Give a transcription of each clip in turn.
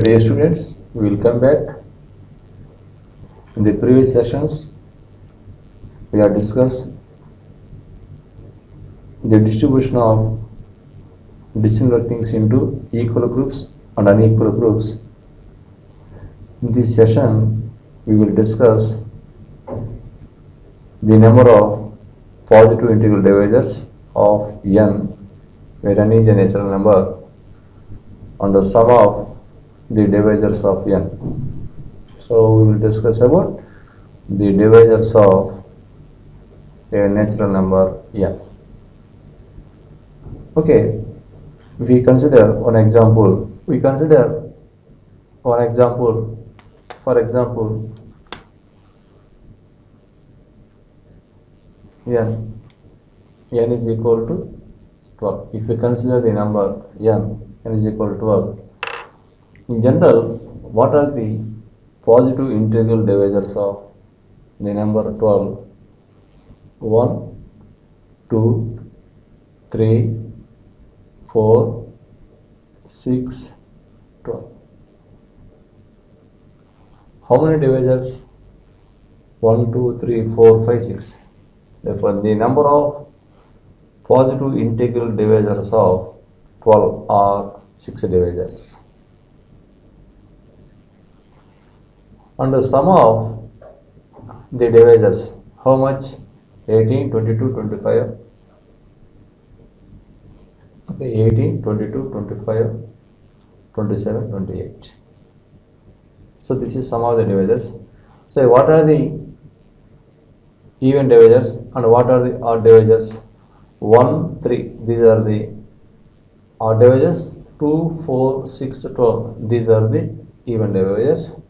Dear students, we will come back. In the previous sessions, we have discussed the distribution of dissimilar things into equal groups and unequal groups. In this session, we will discuss the number of positive integral divisors of n, where n is a natural number, and the sum of the divisors of n. So we will discuss about the divisors of a natural number n. Okay, we consider one example. For example, n is equal to 12. If we consider the number n is equal to 12. In general, what are the positive integral divisors of the number 12? 1, 2, 3, 4, 6, 12. How many divisors? 1, 2, 3, 4, 5, 6. Therefore, the number of positive integral divisors of 12 are 6 divisors. And the sum of the divisors, how much? 18, 22, 25. Okay, 18, 22, 25, 27, 28. So this is sum of the divisors. So what are the even divisors and what are the odd divisors? 1, 3. These are the odd divisors. 2, 4, 6, 12. These are the even divisors.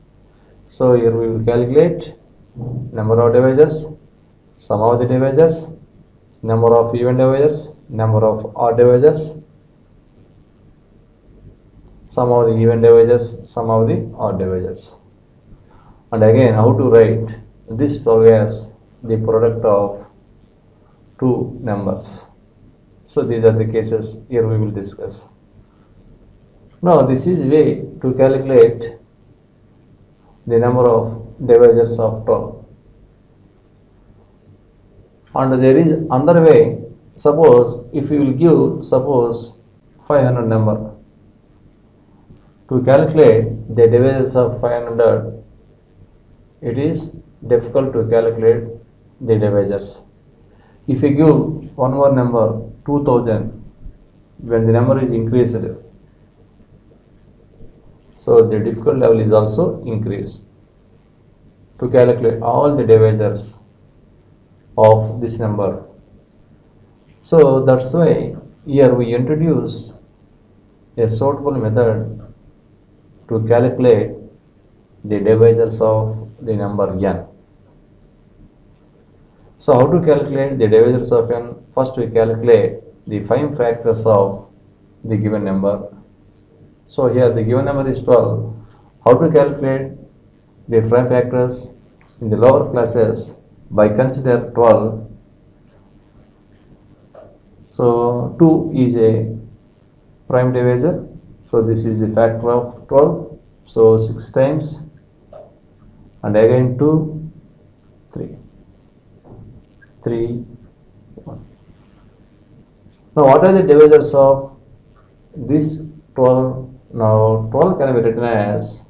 So here we will calculate number of divisors, sum of the divisors, number of even divisors, number of odd divisors, sum of the even divisors, sum of the odd divisors. And again, how to write this 12 as the product of two numbers. So these are the cases here we will discuss. Now this is way to calculate the number of divisors of 12. And there is another way. Suppose if you will give 500 number, to calculate the divisors of 500, it is difficult to calculate the divisors. If you give one more number 2000, when the number is increased, so the difficult level is also increased to calculate all the divisors of this number. So that's why here we introduce a suitable method to calculate the divisors of the number n. So how to calculate the divisors of n? First we calculate the 5 factors of the given number. So here the given number is 12. How to calculate the 5 factors? In the lower classes, by consider 12. So 2 is a prime divisor. So this is the factor of 12. So 6 times, and again 2, 3, 1. Now what are the divisors of this 12? Now 12 can be written as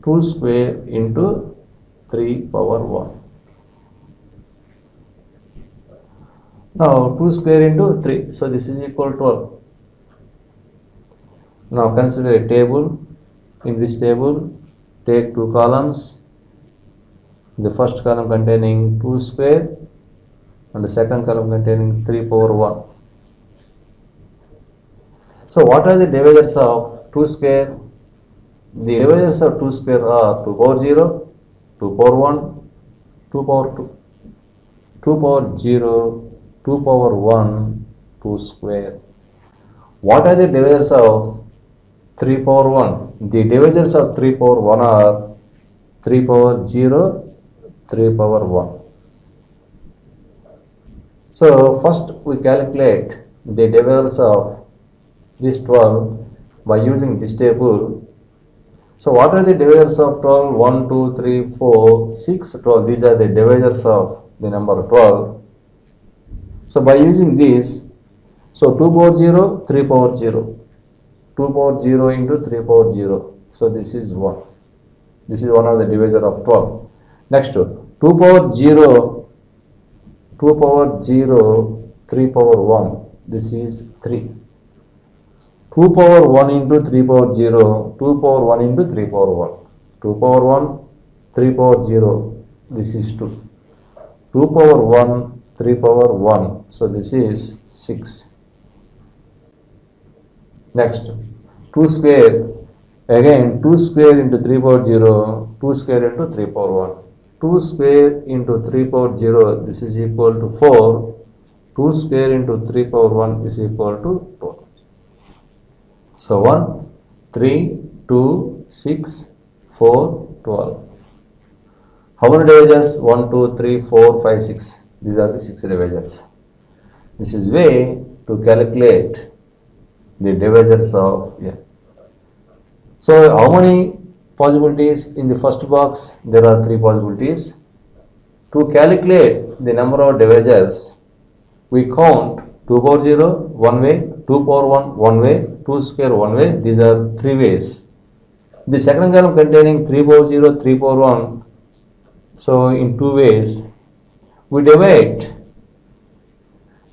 2 square into 3 power 1. Now 2 square into 3, so this is equal to 12. Now consider a table. In this table, take 2 columns. The first column containing 2 square and the second column containing 3 power 1. So what are the divisors of 2 square? The divisors of 2 square are 2 power 0, 2 power 1, 2 power 2, 2 power 0, 2 power 1, 2 square. What are the divisors of 3 power 1? The divisors of 3 power 1 are 3 power 0, 3 power 1. So first we calculate the divisors of this 12 by using this table. So what are the divisors of 12? 1, 2, 3, 4, 6, 12. These are the divisors of the number 12. So by using this, so 2 power 0, 3 power 0. 2 power 0 into 3 power 0. So this is 1. This is one of the divisor of 12. Next, 2 power 0, 2 power 0, 3 power 1. This is 3. 2 power 1 into 3 power 0, 2 power 1 into 3 power 1. 2 power 1, 3 power 0, this is 2. 2 power 1, 3 power 1, so this is 6. Next, 2 square, again 2 square into 3 power 0, 2 square into 3 power 1. 2 square into 3 power 0, this is equal to 4. 2 square into 3 power 1 is equal to 12. So 1, 3, 2, 6, 4, 12. How many divisors? 1, 2, 3, 4, 5, 6. These are the 6 divisors. This is way to calculate the divisors of n. So how many possibilities in the first box? There are 3 possibilities. To calculate the number of divisors, we count 2 power 0 one way, 2 power 1 one way, 2 square one way. These are 3 ways. The second column containing 3 power 0, 3 power 1. So in 2 ways, we divide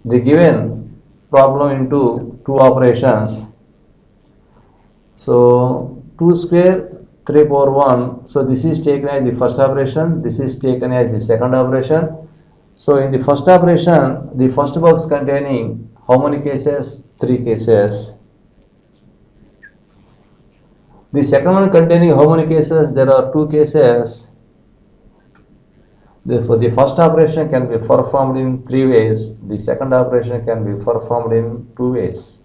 the given problem into 2 operations. So 2 square, 3 power 1. So this is taken as the first operation. This is taken as the second operation. So in the first operation, the first box containing how many cases? 3 cases. The second one containing how many cases? There are 2 cases. Therefore, the first operation can be performed in 3 ways. The second operation can be performed in 2 ways.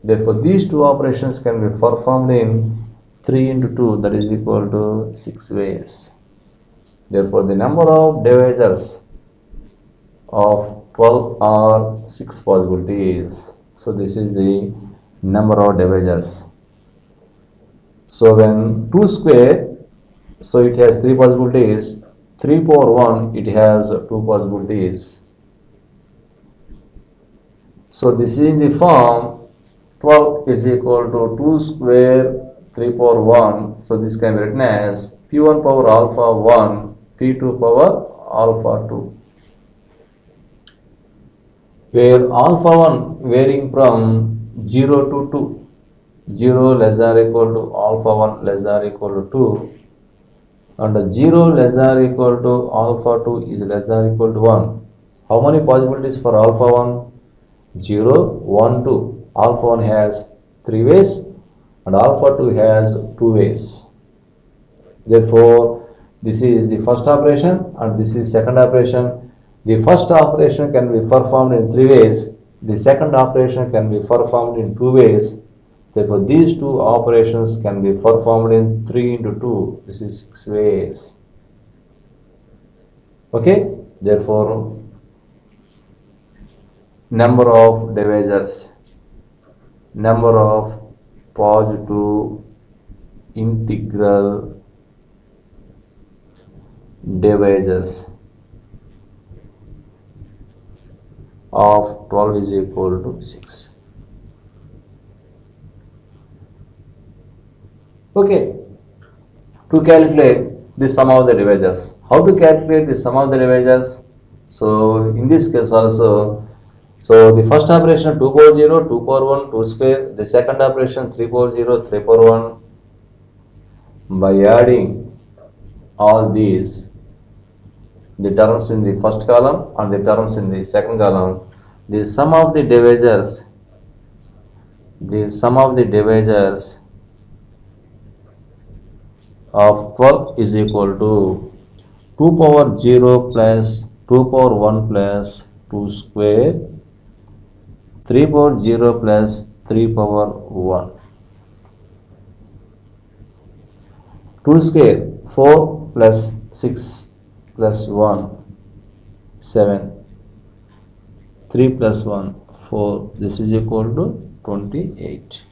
Therefore, these 2 operations can be performed in 3 into 2, that is equal to 6 ways. Therefore, the number of divisors of 12 are 6 possibilities. So this is the number of divisors. So when 2 square, so it has 3 possibilities. 3 power 1, it has 2 possibilities. So this is in the form 12 is equal to 2 square 3 power 1. So this can be written as P1 power alpha 1, P2 power alpha 2. Where alpha 1 varying from 0 to 2. 0 less than or equal to alpha 1 less than or equal to 2. And 0 less than or equal to alpha 2 is less than or equal to 1. How many possibilities for alpha 1? 0, 1, 2. Alpha 1 has 3 ways and alpha 2 has 2 ways. Therefore, this is the first operation and this is second operation. The first operation can be performed in 3 ways. The second operation can be performed in 2 ways. Therefore, these 2 operations can be performed in 3 into 2. This is 6 ways. Okay? Therefore, number of divisors, number of positive integral divisors of 12 is equal to 6. Okay, to calculate the sum of the divisors. How to calculate the sum of the divisors? So in this case also, so the first operation 2 power 0, 2 power 1, 2 square. The second operation 3 power 0, 3 power 1. By adding all these, the terms in the first column and the terms in the second column, the sum of the divisors of 12 is equal to 2 power 0 plus 2 power 1 plus 2 square, 3 power 0 plus 3 power 1. 2 square, 4 plus 6 plus 1, 7. 3 plus 1, 4. This is equal to 28.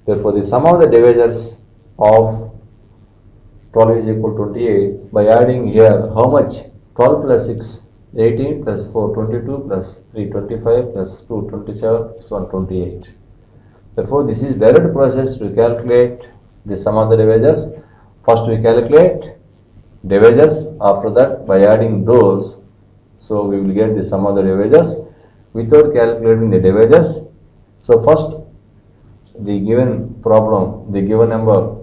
Therefore, the sum of the divisors of 12 is equal to 28. By adding here, how much? 12 plus 6, 18 plus 4, 22 plus 3, 25 plus 2, 27 plus 1, 28. Therefore, this is direct process to calculate the sum of the divisors. First we calculate divisors, after that by adding those, so we will get the sum of the divisors without calculating the divisors. So first the given problem, the given number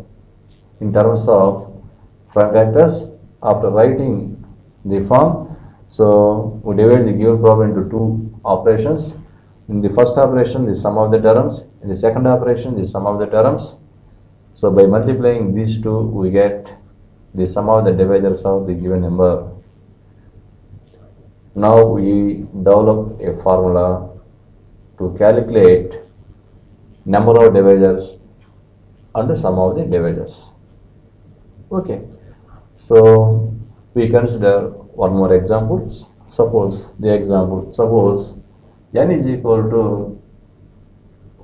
in terms of prime factors, after writing the form, so we divide the given problem into two operations. In the first operation, the sum of the terms. In the second operation, the sum of the terms. So by multiplying these two, we get the sum of the divisors of the given number. Now we develop a formula to calculate number of divisors and the sum of the divisors. Okay. So we consider one more example. Suppose n is equal to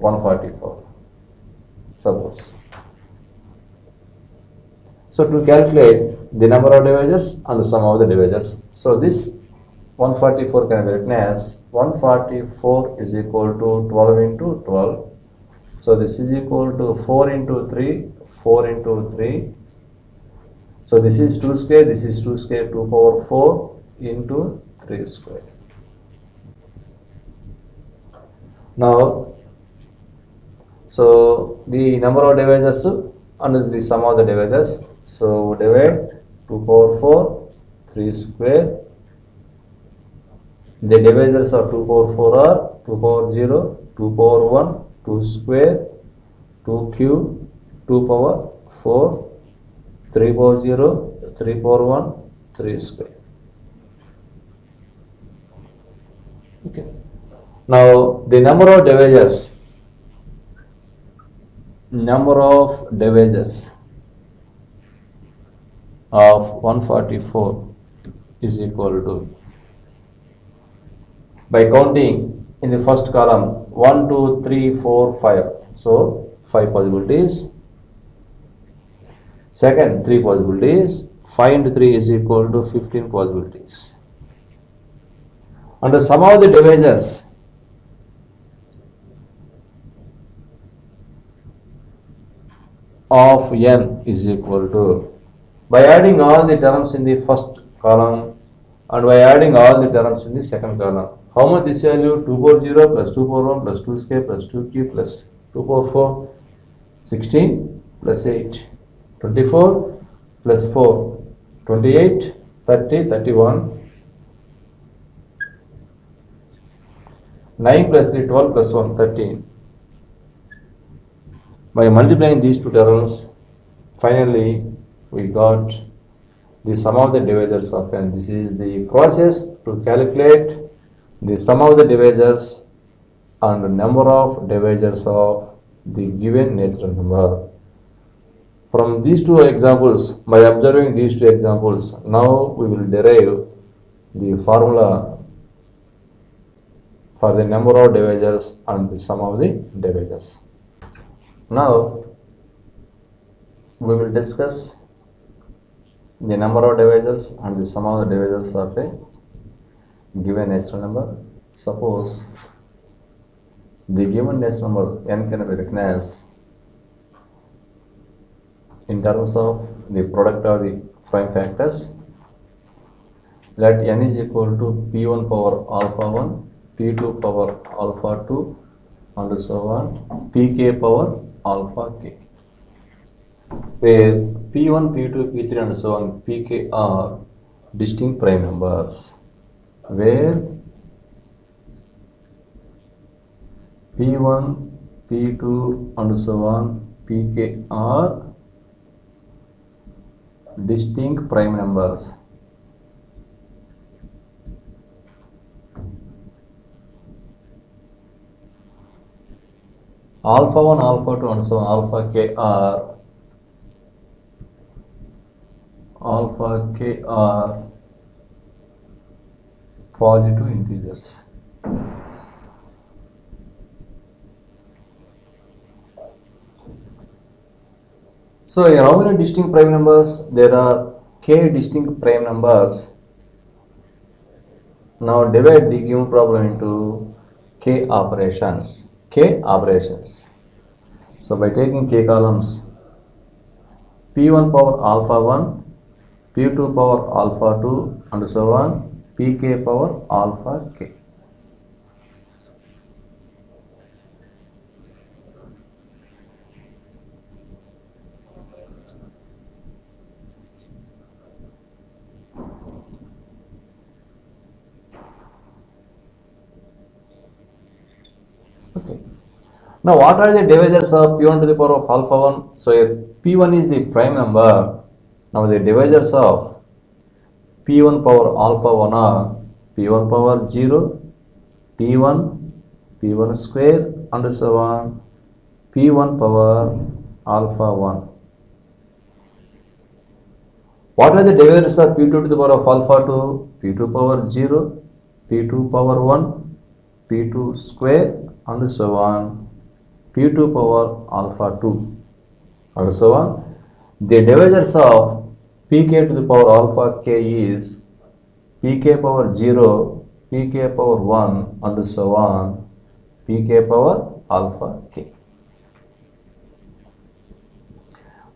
144. Suppose. So to calculate the number of divisors and the sum of the divisors. So this 144 can be written as 144 is equal to 12 into 12. So this is equal to 4 into 3, 4 into 3. So this is 2 square, this is 2 square, 2 power 4 into 3 square. Now, so the number of divisors and the sum of the divisors. So divide 2 power 4, 3 square. The divisors of 2 power 4 are 2 power 0, 2 power 1, 2 square, 2 cube, 2 power 4, 3 power 0, 3 power 1, 3 square. Okay. Now the number of divisors of 144 is equal to, by counting in the first column 1, 2, 3, 4, 5. So 5 possibilities. Second, 3 possibilities. 5 into 3 is equal to 15 possibilities. And the sum of the divisors of n is equal to, by adding all the terms in the first column and by adding all the terms in the second column. How much this value? 2 power 0 plus 2 power 1 plus 2 square plus 2 cube plus 2 power 4, 16 plus 8, 24 plus 4, 28, 30, 31, 9 plus 3, 12 plus 1, 13. By multiplying these two terms, finally we got the sum of the divisors of n. This is the process to calculate the sum of the divisors and the number of divisors of the given natural number. From these two examples, by observing these two examples, now we will derive the formula for the number of divisors and the sum of the divisors. Now we will discuss the number of divisors and the sum of the divisors of a given natural number. Suppose the given natural number n can be written as, in terms of the product of the prime factors, let n is equal to p1 power alpha 1, p2 power alpha 2, and so on, pk power alpha k, where p1, p2, p3 and so on, pk are distinct prime numbers, where p1, p2 and so on, pk are distinct prime numbers. Alpha 1, alpha 2 and so on, alpha k are positive integers. So here how many distinct prime numbers? There are k distinct prime numbers. Now divide the given problem into k operations. So by taking k columns, p1 power alpha 1, p2 power alpha 2 and so on, pk power alpha k. Okay. Now what are the divisors of p1 to the power of alpha 1? So here p1 is the prime number. Now the divisors of p1 power alpha 1 are p1 power 0, p1, p1 square and so on, p1 power alpha 1. What are the divisors of p2 to the power of alpha 2? p2 power 0, p2 power 1, p2 square and so on, p2 power alpha 2 and so on. The divisors of pk to the power alpha k is pk power 0, pk power 1 and so on, pk power alpha k.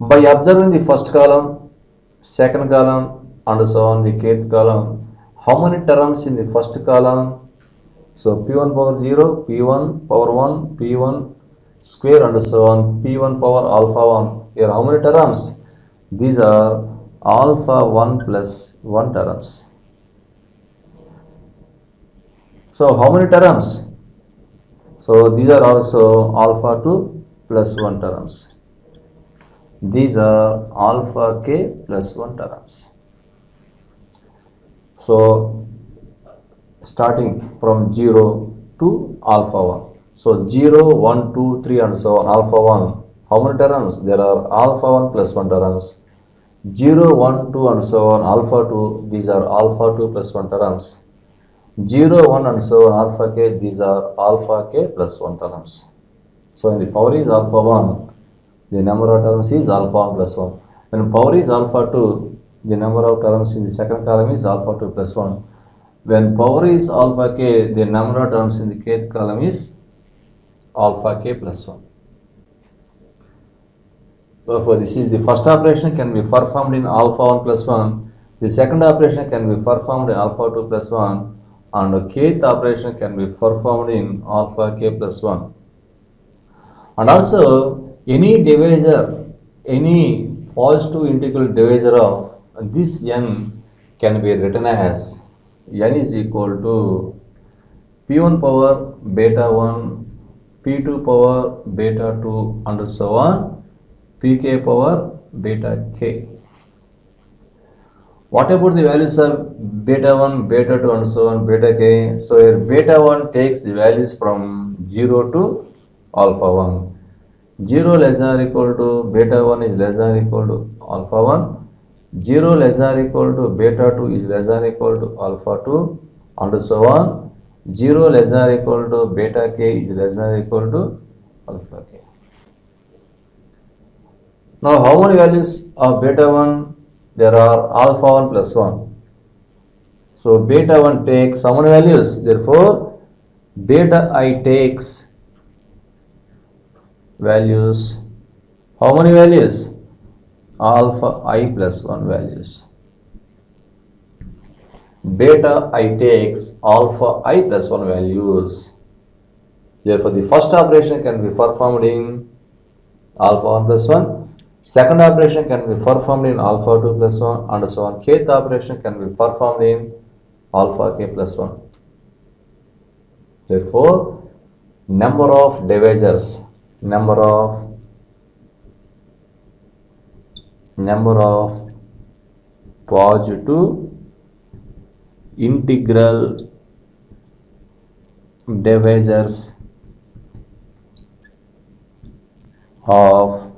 By observing the first column, second column and so on the kth column, how many terms in the first column? So p1 power 0, p1 power 1, p1 square and so on, p1 power alpha 1. Here how many terms? These are alpha 1 plus 1 terms. So how many terms? So these are also alpha 2 plus 1 terms. These are alpha k plus 1 terms. So starting from 0 to alpha 1. So 0, 1, 2, 3 and so on, alpha 1. How many terms? There are alpha 1 plus 1 terms. 0, 1, 2 and so on, alpha 2. These are alpha 2 plus 1 terms. 0, 1 and so on, alpha k. These are alpha k plus 1 terms. So when the power is alpha 1, the number of terms is alpha 1 plus 1. When power is alpha 2, the number of terms in the second column is alpha 2 plus 1. When power is alpha k, the number of terms in the kth column is alpha k plus 1. Therefore, this is the first operation can be performed in alpha 1 plus 1. The second operation can be performed in alpha 2 plus 1. And the kth operation can be performed in alpha k plus 1. And also, any divisor, any positive integral divisor of this n can be written as n is equal to p1 power beta 1, p2 power beta 2 and so on, pk power beta k. What about the values of beta 1, beta 2 and so on, beta k? So here beta 1 takes the values from 0 to alpha 1. 0 less than or equal to beta 1 is less than or equal to alpha 1. 0 less than or equal to beta 2 is less than or equal to alpha 2 and so on. 0 less than or equal to beta k is less than or equal to alpha k. Now how many values of beta 1? There are alpha 1 plus 1. So beta 1 takes how many values? Therefore beta I takes values. How many values? Alpha I plus 1 values. Beta I takes alpha I plus 1 values. Therefore the first operation can be performed in alpha 1 plus 1. Second operation can be performed in alpha 2 plus 1 and so on. Kth operation can be performed in alpha k plus 1. Therefore, number of divisors, number of positive integral divisors of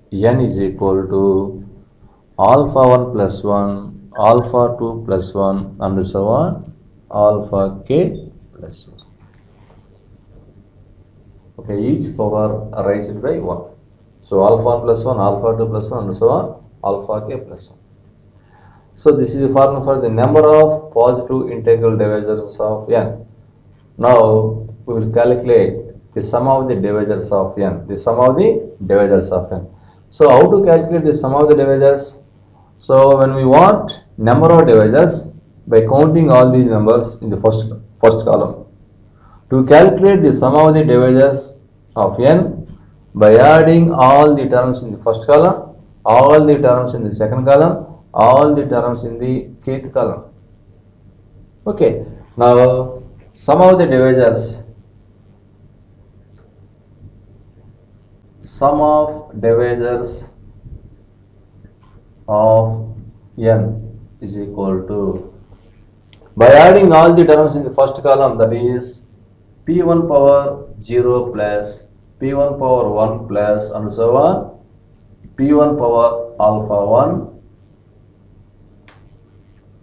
n is equal to alpha 1 plus 1, alpha 2 plus 1 and so on, alpha k plus 1. Okay, each power raised by 1. So alpha 1 plus 1, alpha 2 plus 1, and so on, alpha k plus 1. So this is the formula for the number of positive integral divisors of n. Now we will calculate the sum of the divisors of n. The sum of the divisors of n. So how to calculate the sum of the divisors? So when we want number of divisors, by counting all these numbers in the first column. To calculate the sum of the divisors of n, by adding all the terms in the first column, all the terms in the second column, all the terms in the kth column. Okay. Now sum of the divisors. Sum of divisors of n is equal to, by adding all the terms in the first column, that is p1 power 0 plus p1 power 1 plus and so on, p1 power alpha 1,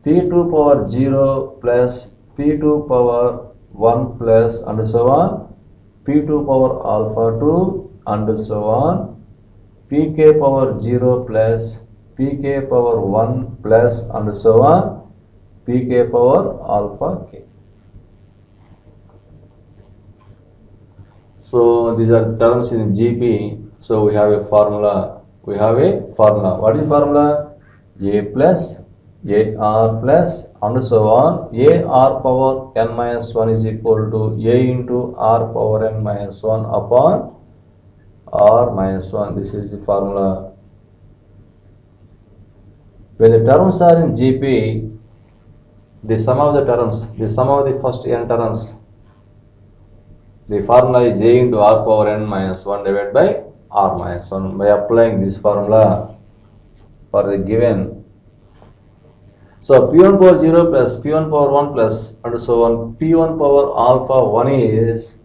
p2 power 0 plus p2 power 1 plus and so on, p2 power alpha 2 and so on, pk power 0 plus pk power 1 plus and so on, pk power alpha k. So these are the terms in GP. So we have a formula. What is the formula? A plus AR plus and so on. AR power n minus 1 is equal to A into R power n minus 1 upon R minus 1. This is the formula. When the terms are in GP, the sum of the terms, the sum of the first n terms, the formula is A into R power n minus 1 divided by R minus 1. By applying this formula for the given, so p1 power 0 plus p1 power 1 plus and so on, p1 power alpha 1 is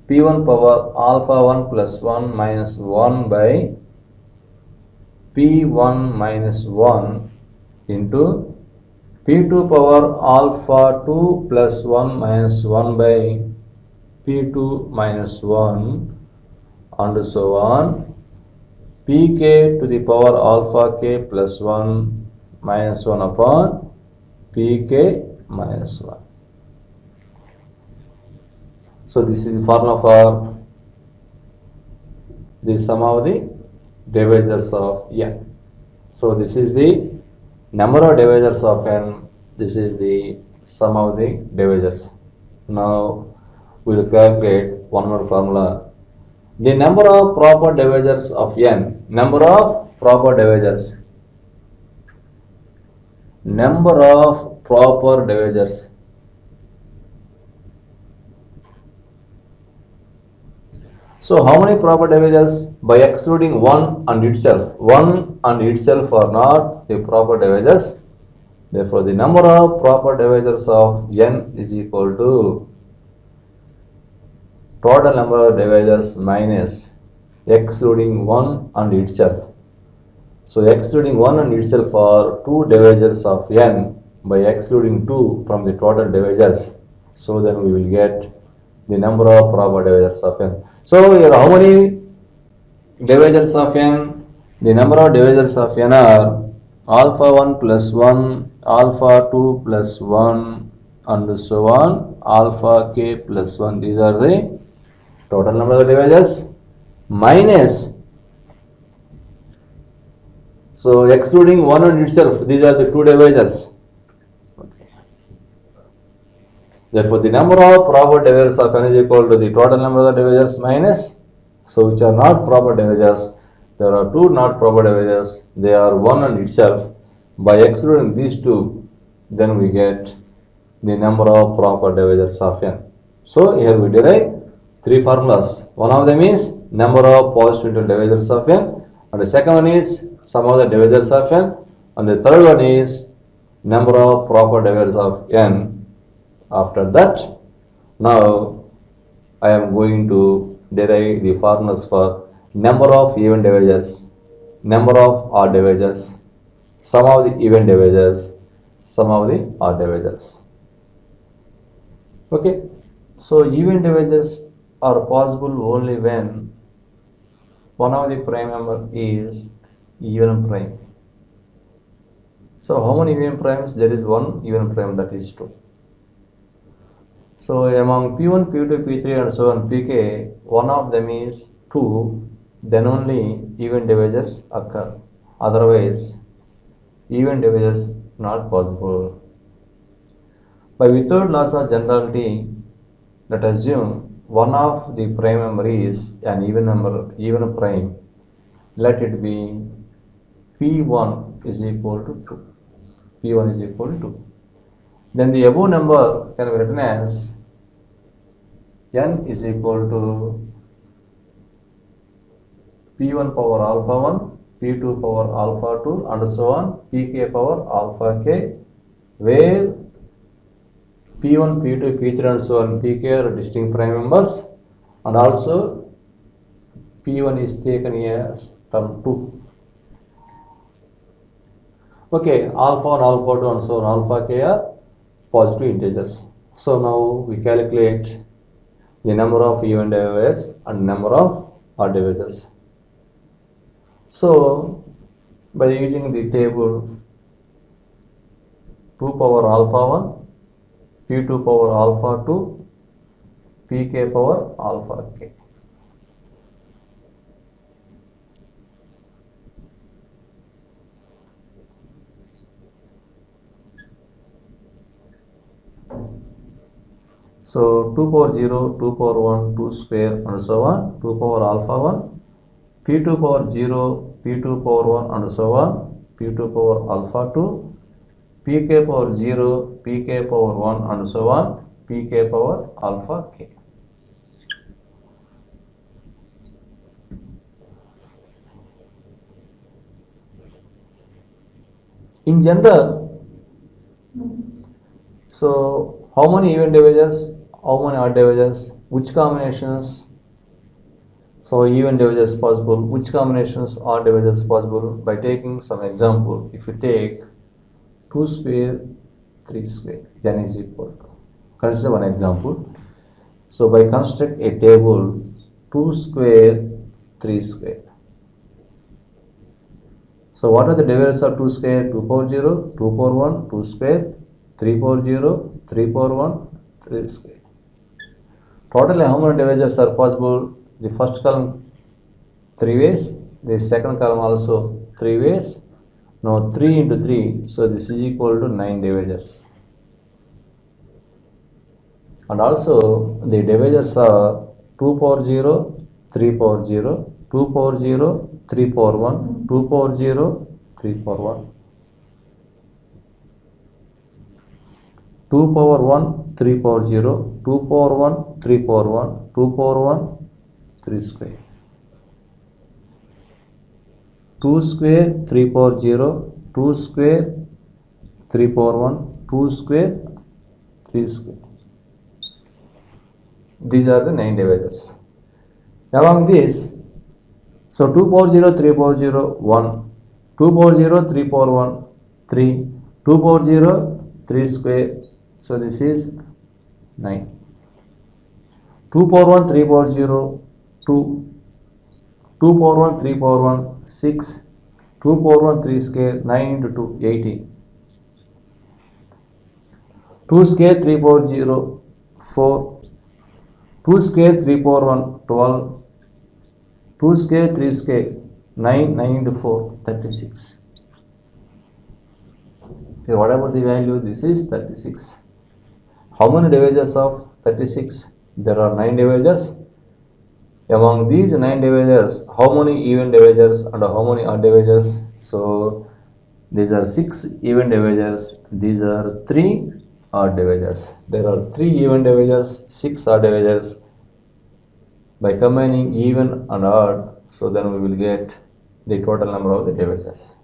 p1 power alpha 1 plus 1 minus 1 by p1 minus 1 into p2 power alpha 2 plus 1 minus 1 by p2 minus 1 and so on, pk to the power alpha k plus 1 minus 1 upon pk minus 1. So this is the formula for the sum of the divisors of n. So this is the number of divisors of n. This is the sum of the divisors. Now we will calculate one more formula. The number of proper divisors of n. Number of proper divisors. Number of proper divisors. So how many proper divisors? By excluding 1 and itself. 1 and itself are not the proper divisors. Therefore the number of proper divisors of n is equal to total number of divisors minus excluding 1 and itself. So excluding 1 and itself are 2 divisors of n. By excluding 2 from the total divisors, so then we will get the number of proper divisors of n. So here how many divisors of n? The number of divisors of n are alpha 1 plus 1, alpha 2 plus 1 and so on, alpha k plus 1. These are the total number of divisors minus, so excluding 1 and itself, these are the 2 divisors. Therefore the number of proper divisors of n is equal to the total number of divisors minus, so which are not proper divisors. There are 2 not proper divisors, they are 1 and itself. By excluding these 2, then we get the number of proper divisors of n. So here we derive 3 formulas. One of them is number of positive integral divisors of n, and the second one is sum of the divisors of n, and the third one is number of proper divisors of n. After that, now I am going to derive the formulas for number of even divisors, number of odd divisors, sum of the even divisors, sum of the odd divisors. Okay, so even divisors are possible only when one of the prime number is even prime. So how many even primes? There is one even prime, that is 2. So among P1, P2, P3 and so on Pk, one of them is 2, then only even divisors occur. Otherwise, even divisors not possible. By without loss of generality, let us assume one of the prime number is an even number, even prime. Let it be P1 is equal to 2. P1 is equal to 2. Then the above number can be written as n is equal to P1 power alpha 1, P2 power alpha 2 and so on, Pk power alpha k, where P1, P2, P3 and so on Pk are distinct prime numbers, and also P1 is taken as term 2. Okay, alpha 1, alpha 2 and so on, alpha k are positive integers. So now we calculate the number of even divisors and number of odd divisors. So by using the table 2 power alpha 1, P2 power alpha 2, Pk power alpha k. So 2 power 0, 2 power 1, 2 square and so on, 2 power alpha 1, P2 power 0, P2 power 1 and so on, P2 power alpha 2, Pk power 0, Pk power 1 and so on, Pk power alpha k. In general, so how many even divisors, how many odd divisors, which combinations, so even divisors possible, which combinations odd divisors possible, by taking some example. If you take 2 square, 3 square, n is equal to, consider one example. So by construct a table 2 square, 3 square. So what are the divisors of 2 square? 2 power 0, 2 power 1, 2 square, 3 power 0, 3 power 1, 3 square. Totally how many divisors are possible? The first column 3 ways, the second column also 3 ways. Now 3 into 3, so this is equal to 9 divisors. And also the divisors are 2 power 0, 3 power 0, 2 power 0, 3 power 1, 2 power 0, 3 power 1. 2 power 1, 3 power 0, 2 power 1, 3 power 1, 2 power 1, 3 square. 2 square, 3 power 0, 2 square, 3 power 1, 2 square, 3 square. These are the 9 divisors. Along this, so 2 power 0, 3 power 0, 1, 2 power 0, 3 power 1, 3, 2 power 0, 3 square, so this is 9. 2 power 1, 3 power 0, 2, 2 power 1, 3 power 1, 6, 2 power 1, 3 square, 9 into 2, 18. 2 square, 3 power 0, 4, 2 square, 3 power 1, 12, 2 square, 3 square, 9, 9 into 4, 36. Okay, whatever the value, this is 36. How many divisors of 36? There are 9 divisors. Among these 9 divisors, how many even divisors and how many odd divisors? So these are 6 even divisors, these are 3 odd divisors. There are 3 even divisors, 6 odd divisors. By combining even and odd, so then we will get the total number of the divisors.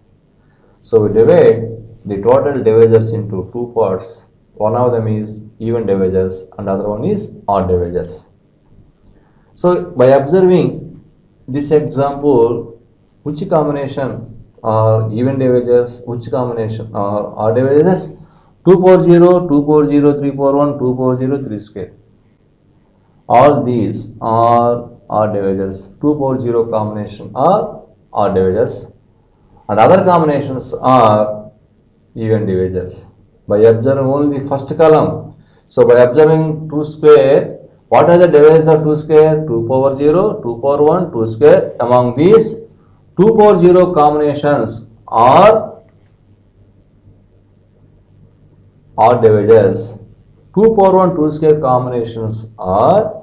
So we divide the total divisors into 2 parts. One of them is even divisors and other one is odd divisors. So by observing this example, which combination are even divisors, which combination are odd divisors? 2 power 0, 2 power 0, 3 power 1, 2 power 0, 3 square. all these are odd divisors. 2 power 0 combination are odd divisors and other combinations are even divisors. By observing only the first column, so by observing 2 square, what are the divisors of 2 square? 2 power 0, 2 power 1, 2 square. Among these 2 power 0 combinations are odd divisors. 2 power 1, 2 square combinations are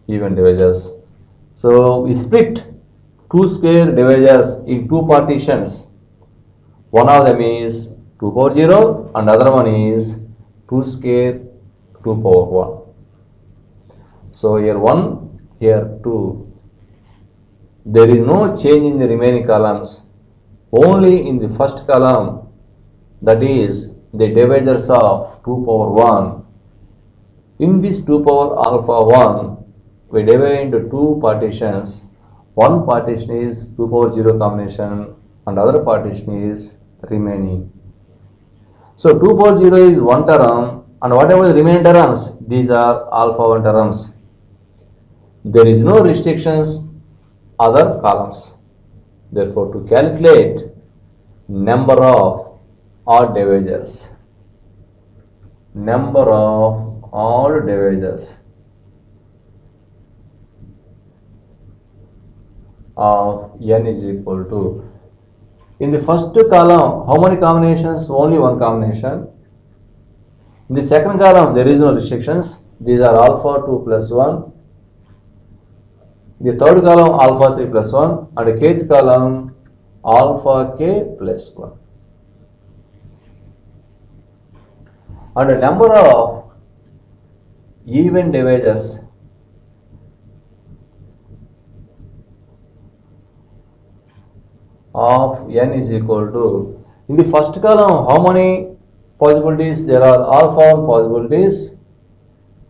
even divisors. So we split 2 square divisors in two partitions. One of them is 2 power 0 and other one is 2 square 2 power 1. So here 1, here 2. There is no change in the remaining columns. Only in the first column, that is the divisors of 2 power 1. In this 2 power alpha 1, we divide into two partitions. One partition is 2 power 0 combination and other partition is remaining. So 2 power 0 is one term and whatever the remaining terms, these are alpha 1 terms. There is no restrictions other columns. Therefore, to calculate number of odd divisors, number of odd divisors of n is equal to, in the first column, how many combinations? Only one combination. In the second column, there is no restrictions. These are alpha 2 plus 1. The third column, alpha 3 plus 1. And the kth column, alpha k plus 1. And the number of even divisors of n is equal to, in the first column, how many possibilities? There are alpha 1 possibilities.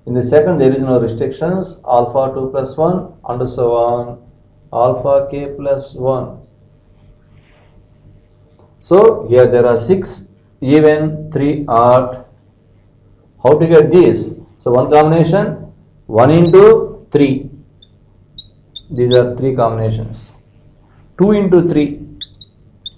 In the second, there is no restrictions, alpha 2 plus 1 and so on, alpha k plus 1. So here there are 6 even, 3 odd. How to get this? So one combination, 1 into 3. These are 3 combinations. 2 into 3.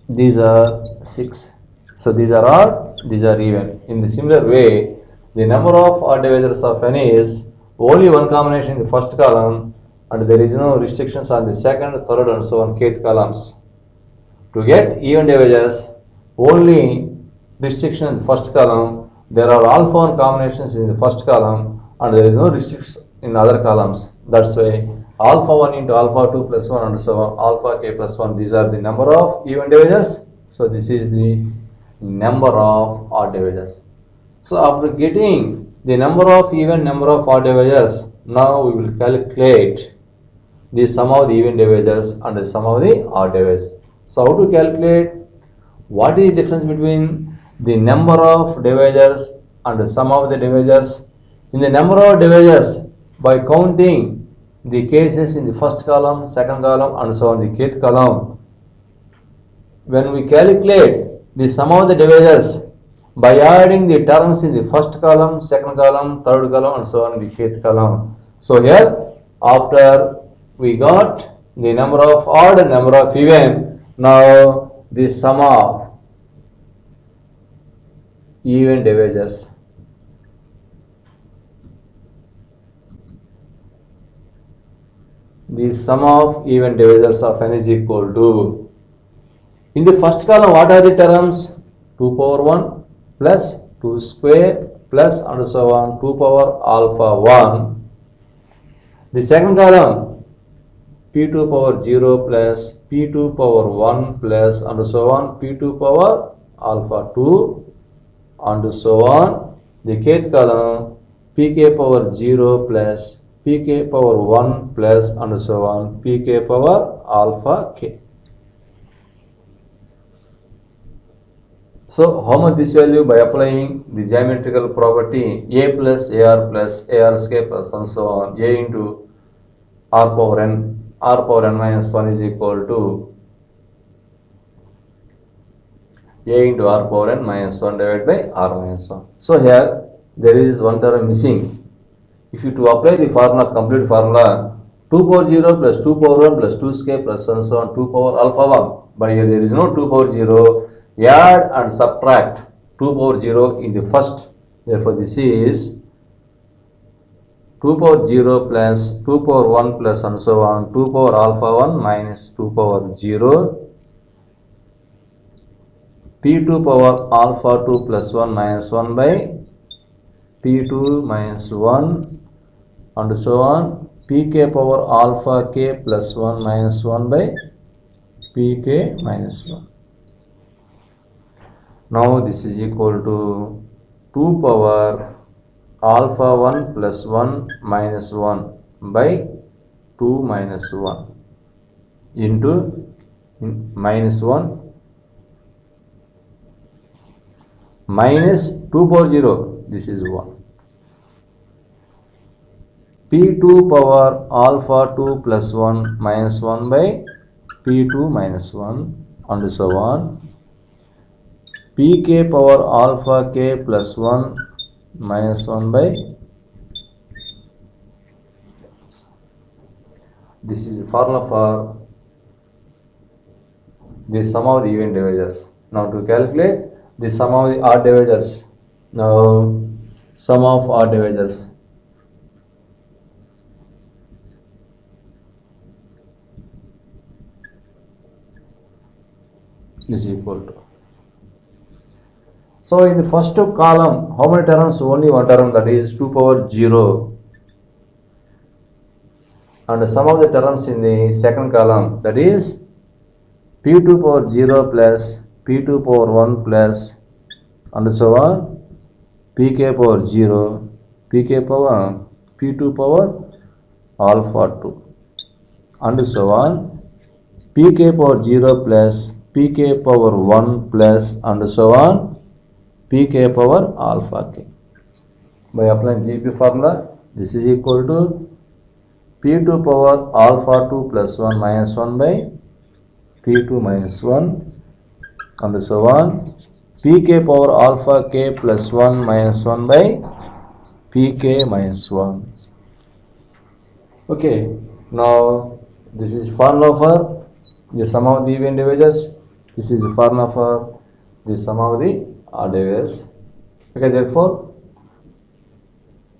These are 6. So these are odd, these are even. In the similar way, the number of odd divisors of n is only one combination in the first column and there is no restrictions on the second, third and so on kth columns. To get even divisors, only restriction in the first column, there are alpha 1 combinations in the first column and there is no restrictions in other columns. That's why alpha 1 into alpha 2 plus 1 and so on, alpha k plus 1, these are the number of even divisors. So this is the number of odd divisors. So after getting the number of even, number of odd divisors, now we will calculate the sum of the even divisors and the sum of the odd divisors. So how to calculate? What is the difference between the number of divisors and the sum of the divisors? In the number of divisors, by counting the cases in the first column, second column and so on the kth column, when we calculate the sum of the divisors by adding the terms in the first column, second column, third column and so on the kth column. So here, after we got the number of odd and number of even, now the sum of even divisors. The sum of even divisors of n is equal to, in the first column, what are the terms? 2 power 1 plus 2 square plus and so on 2 power alpha 1. The second column, p2 power 0 plus p2 power 1 plus and so on p2 power alpha 2 and so on. The kth column, pk power 0 plus pk power 1 plus and so on pk power alpha k. So how much this value? By applying the geometrical property a plus ar square plus and so on, a into r power n minus 1 is equal to a into r power n minus 1 divided by r minus 1. So here there is one term missing. if you to apply the formula, complete formula, 2 power 0 plus 2 power 1 plus 2 square plus and so on 2 power alpha 1. But here there is no 2 power 0. Add and subtract 2 power 0 in the first. Therefore, this is 2 power 0 plus 2 power 1 plus and so on 2 power alpha 1 minus 2 power 0. P2 power alpha 2 plus 1 minus 1 by P2 minus 1 and so on. Pk power alpha k plus 1 minus 1 by Pk minus 1. Now this is equal to 2 power alpha 1 plus 1 minus 1 by 2 minus 1 into minus 1 minus 2 power 0, this is 1. P2 power alpha 2 plus 1 minus 1 by P2 minus 1 and so on. Pk power alpha k plus 1 minus 1 by, this is the formula for the sum of the even divisors. Now to calculate the sum of the odd divisors. Now sum of odd divisors. Is equal to. So in the first column, how many terms? Only one term, that is 2 power 0. And the sum of the terms in the second column, that is P2 power 0 plus P2 power 1 plus and so on, Pk power 0, Pk power P2 power alpha 2 and so on, Pk power 0 plus Pk power 1 plus and so on, Pk power alpha k. By applying GP formula, this is equal to P2 power alpha 2 plus 1 minus 1 by P2 minus 1 and so on, Pk power alpha k plus 1 minus 1 by Pk minus 1. Okay, now this is formula for the sum of the even divisors. This is the formula for the sum of the odd divisors. Okay, therefore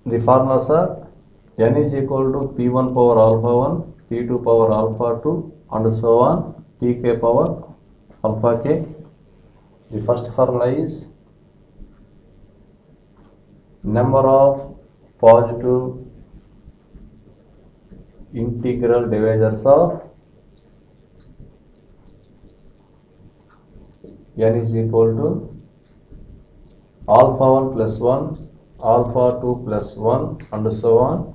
the formulas are n is equal to P1 power alpha 1, P2 power alpha 2 and so on, Pk power alpha k. The first formula is number of positive integral divisors of n is equal to alpha 1 plus 1, alpha 2 plus 1 and so on,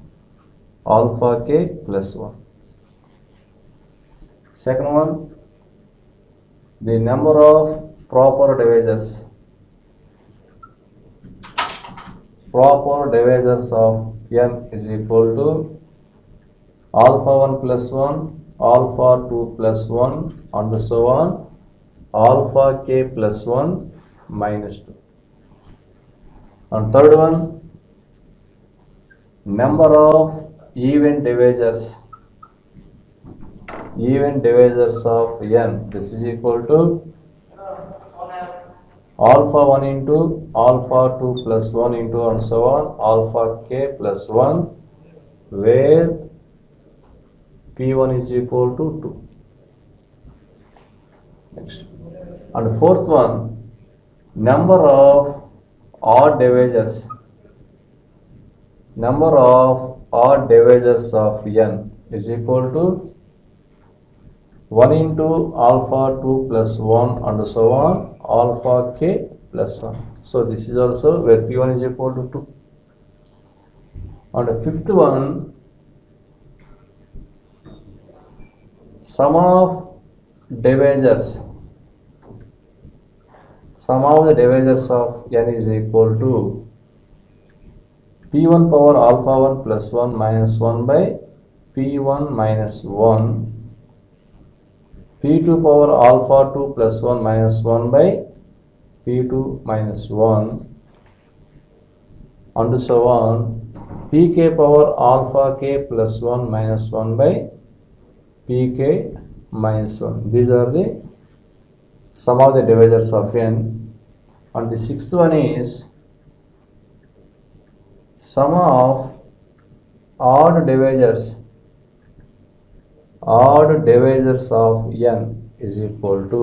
alpha k plus 1. Second one, the number of proper divisors. Proper divisors of n is equal to alpha 1 plus 1, alpha 2 plus 1 and so on, alpha k plus 1 minus 2. And third one, number of even divisors. Even divisors of n, this is equal to alpha 1 into alpha 2 plus 1 into and so on, alpha k plus 1, where P1 is equal to 2. Next. And fourth one, number of odd divisors. Number of odd divisors of n is equal to 1 into alpha 2 plus 1 and so on, alpha k plus 1. So this is also where P1 is equal to 2. And the fifth one, sum of divisors. Sum of the divisors of n is equal to P1 power alpha 1 plus 1 minus 1 by P1 minus 1, P2 power alpha 2 plus 1 minus 1 by P2 minus 1 and so on, pk power alpha k plus 1 minus 1 by pk minus 1. These are the sum of the divisors of n. And the sixth one is sum of odd divisors of n is equal to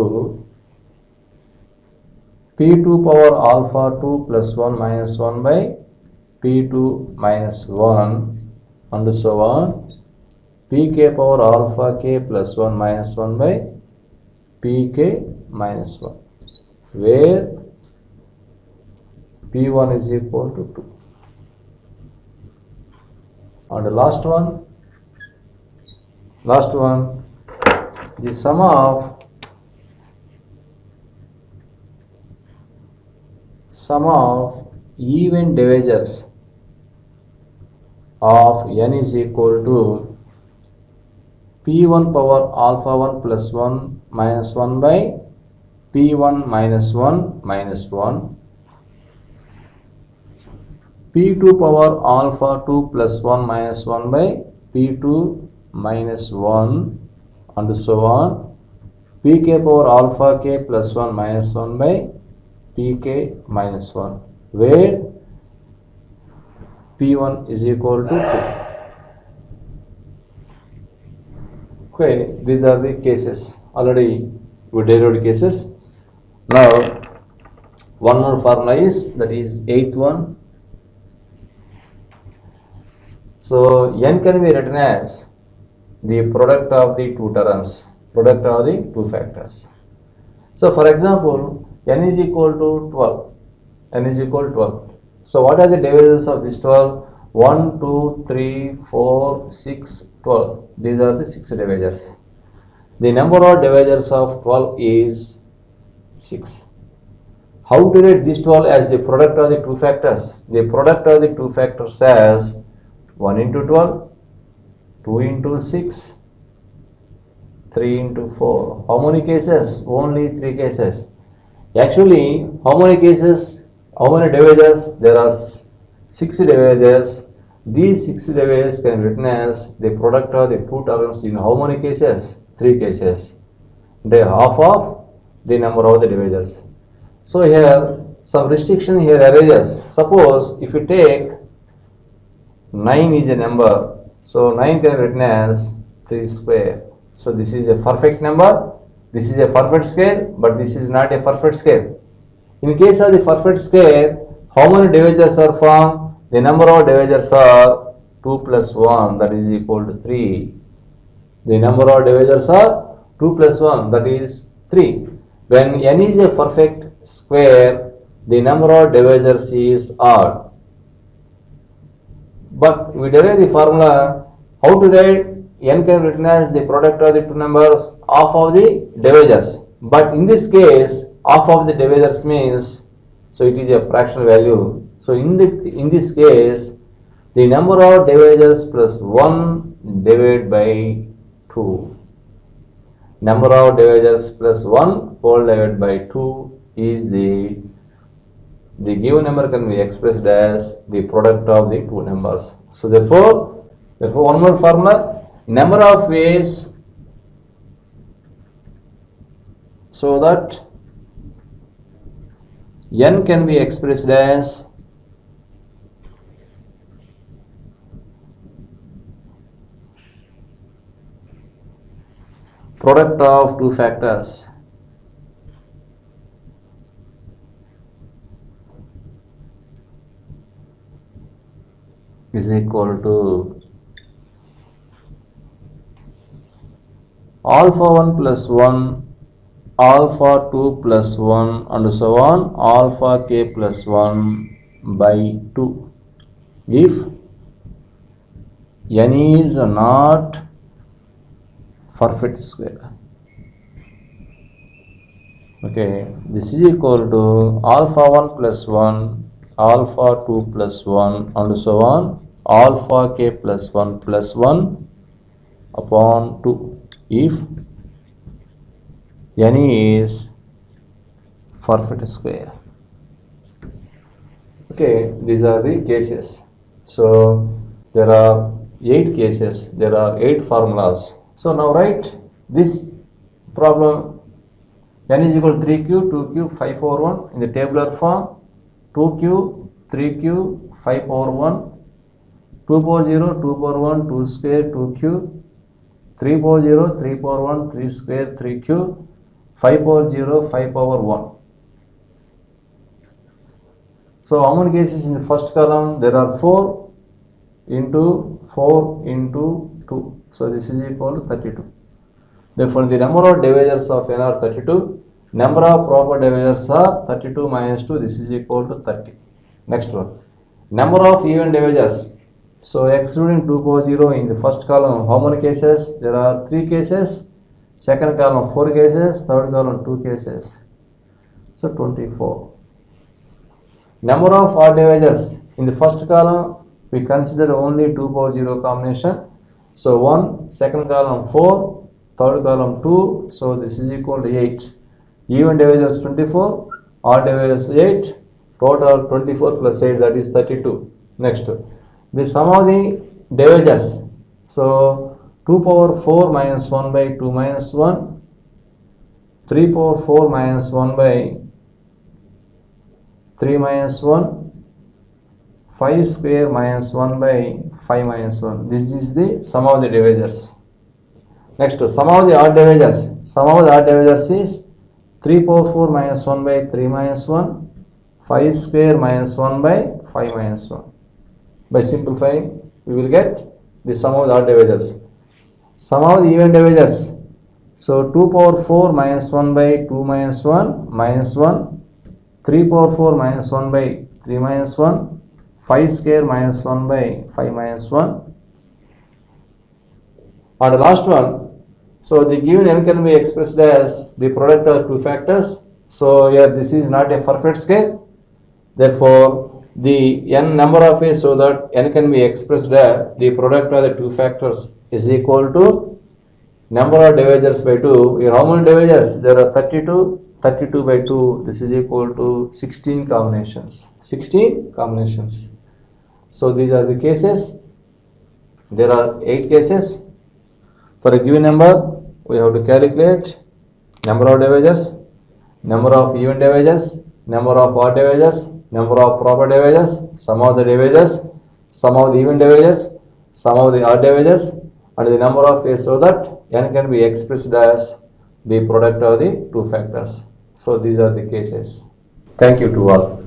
p2 power alpha 2 plus 1 minus 1 by p2 minus 1 and so on, pk power alpha k plus 1 minus 1 by pk minus 1, where p1 is equal to 2. And the last one, the sum of even divisors of n is equal to p1 power alpha 1 plus 1 minus 1 by p1 minus 1 minus 1, p2 power alpha 2 plus 1 minus 1 by p2 minus 1 and so on, pk power alpha k plus 1 minus 1 by pk minus 1, where p1 is equal to 2. Okay, these are the cases. Already we derived cases. Now one more formula is, that is eighth one. So n can be written as the product of the two terms, product of the two factors. So for example, n is equal to 12. N is equal to 12. So what are the divisors of this 12? 1, 2, 3, 4, 6, 12. These are the 6 divisors. The number of divisors of 12 is 6. How to write this 12 as the product of the two factors? The product of the two factors as 1 into 12, 2 into 6, 3 into 4. How many cases? Only 3 cases. Actually, how many cases? How many divisors? There are 6 divisors. These 6 divisors can be written as the product of the two terms in how many cases? 3 cases. They half of the number of the divisors. So here some restriction here arises. Suppose if you take 9 is a number, so 9 can be written as 3 square. So this is a perfect number, this is a perfect square, but this is not a perfect square. In case of the perfect square, how many divisors are formed? The number of divisors are 2 plus 1, that is equal to 3. The number of divisors are 2 plus 1, that is 3. When n is a perfect square, the number of divisors is odd. But we derive the formula, how to write n can be written as the product of the two numbers, half of the divisors. But in this case, half of the divisors means, so it is a fractional value. So in this case, the number of divisors plus 1 divided by 2. Number of divisors plus 1 whole divided by 2 is the given number can be expressed as the product of the two numbers. So therefore one more formula, number of ways, so that n can be expressed as product of two factors. Is equal to alpha 1 plus 1, alpha 2 plus 1 and so on, alpha k plus 1 by 2. If n is not perfect square. Okay, this is equal to alpha 1 plus 1, alpha 2 plus 1 and so on, alpha k plus 1 upon 2 if n is perfect square. Okay, these are the cases. So there are 8 cases, there are 8 formulas. So now write this problem. N is equal to 3q, 2q, 5 over 1 in the tabular form. 2q, 3q, 5 over 1, 2 power 0, 2 power 1, 2 square, 2q, 3 power 0, 3 power 1, 3 square, 3q, 5 power 0, 5 power 1. So how many cases in the first column? There are 4 into 4 into 2. So this is equal to 32. Therefore, the number of divisors of n are 32. Number of proper divisors are 32 minus 2. This is equal to 30. Next one. Number of even divisors. So excluding 2 power 0 in the first column, how many cases? There are 3 cases. Second column 4 cases. Third column 2 cases. So 24. Number of odd divisors. In the first column, we consider only 2 power 0 combination. So 1, second column 4, third column 2. So this is equal to 8. Even divisors 24, odd divisors 8. Total 24 plus 8, that is 32. Next, the sum of the divisors. So 2 power 4 minus 1 by 2 minus 1. 3 power 4 minus 1 by 3 minus 1, 5 square minus 1 by 5 minus 1. This is the sum of the divisors. Next, sum of the odd divisors. Sum of the odd divisors is 3 power 4 minus 1 by 3 minus 1, 5 square minus 1 by 5 minus 1. By simplifying, we will get the sum of the odd divisors. Sum of the even divisors. So 2 power 4 minus 1 by 2 minus 1 minus 1. 3 power 4 minus 1 by 3 minus 1, 5 square minus 1 by 5 minus 1. And the last one, so the given n can be expressed as the product of two factors. So here this is not a perfect scale. Therefore, the n number of ways so that n can be expressed as the product of the two factors is equal to number of divisors by 2. Here how many divisors? There are 32. 32 by 2, this is equal to 16 combinations. 16 combinations. So these are the cases. There are 8 cases. For a given number, we have to calculate number of divisors, number of even divisors, number of odd divisors, number of proper divisors, sum of the divisors, sum of the even divisors, sum of the odd divisors, and the number of ways so that n can be expressed as the product of the two factors. So these are the cases. Thank you to all.